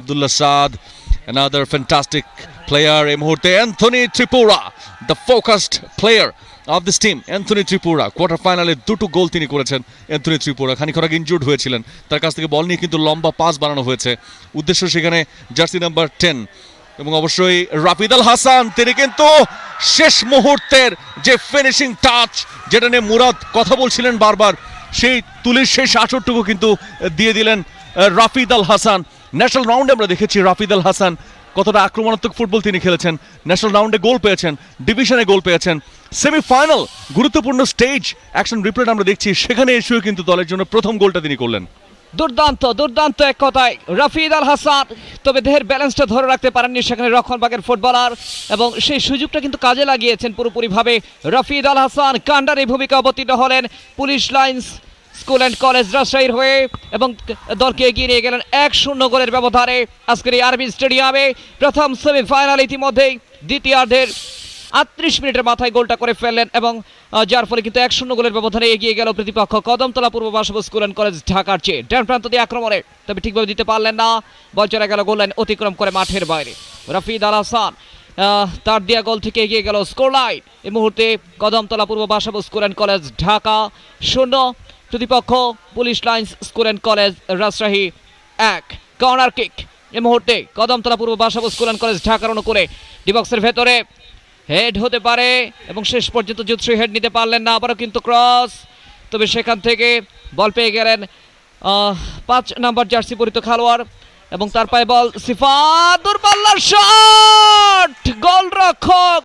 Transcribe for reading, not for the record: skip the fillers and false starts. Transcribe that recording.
Abdullah Saad, another fantastic player in মুহূর্তে Anthony Tripura, the focused player of this team. Anthony Tripura quarter ফাইনালে দুটো গোল তিনি করেছেন। Anthony Tripura খানিক আগে ইনজুর্ড হয়েছিলেন, তার কাছ থেকে বল নিয়ে কিন্তু লম্বা পাস বানানো হয়েছে, উদ্দেশ্য সেখানে জার্সি নাম্বার 10 এবং অবশ্যই রাফিদ আল হাসান, তিনি কিন্তু শেষ মুহূর্তের যে ফিনিশিং টাচ যেটা নিয়ে মুরাদ কথা বলছিলেন বারবার, সেই তুলির শেষ আঁচড়টুকু কিন্তু দিয়ে দিলেন রাফিদ আল হাসান। ন্যাশনাল রাউন্ডে আমরা দেখেছি রাফিদ আল হাসান কতটা আক্রমণাত্মক ফুটবল তিনি খেলেছেন, ন্যাশনাল রাউন্ডে গোল পেয়েছেন, ডিভিশনে গোল পেয়েছেন, সেমিফাইনাল গুরুত্বপূর্ণ স্টেজ অ্যাকশন রিপ্লেট আমরা দেখছি, সেখানে এসেও কিন্তু দলের জন্য প্রথম গোলটা তিনি করলেন। দুর্দান্ত দুর্দান্ত এক কথায় রাফিদ আল হাসান, তবে দেহের ব্যালেন্সটা ধরে রাখতে পারেননি সেখানে রক্ষণভাগের ফুটবলার, এবং সেই সুযোগটা কিন্তু কাজে লাগিয়েছেন পুরোপুরিভাবে রাফিদ আল হাসান। কান্ডারি ভূমিকা অবতীর্ণ হলেন police lines school and college রাজশাহীর হয়ে এবং দলকে এগিয়ে নিয়ে গেলেন 1-0 গোলের ব্যবধানে আজকের এই আরবি স্টেডিয়ামে। প্রথম সেমিফাইনাল ইতিমধ্যেই দ্বিতীয়ার্ধের 38 মিনিটের মাথায় গোলটা করে ফেললেন, এবং যার ফলে কিন্তু 1-0 গোলের ব্যবধানে এগিয়ে গেল প্রতিপক্ষ Kadamtala Purba Basabo school and college ঢাকার চেয়ে। ডান প্রান্ত দিয়ে আক্রমণে তবে ঠিকভাবে দিতে পারলেন না, বল চলে গেল গোল লাইন অতিক্রম করে মাঠের বাইরে। রাফিদ আল হাসান তার দেয়া গোল থেকে এগিয়ে গেল স্কোর লাইন। এই মুহূর্তে Kadamtala Purba Basabo school and college Dhaka 0, প্রতিপক্ষ police lines school and college Rajshahi 1। Corner kick এই মুহূর্তে Kadamtala Purba Basabo school and college ঢাকার অনুকূলে, ডিবক্সের ভেতরে হেড হতে পারে এবং শেষ পর্যন্ত যুৎসই হেড নিতে পারলেন না, আবারও কিন্তু ক্রস, তবে সেখান থেকে বল পেয়ে গেলেন 5 নাম্বার জার্সি পরিহিত খেলোয়াড় এবং তার পায়ে বল, সিফাত দূরপাল্লার শট, গোলরক্ষক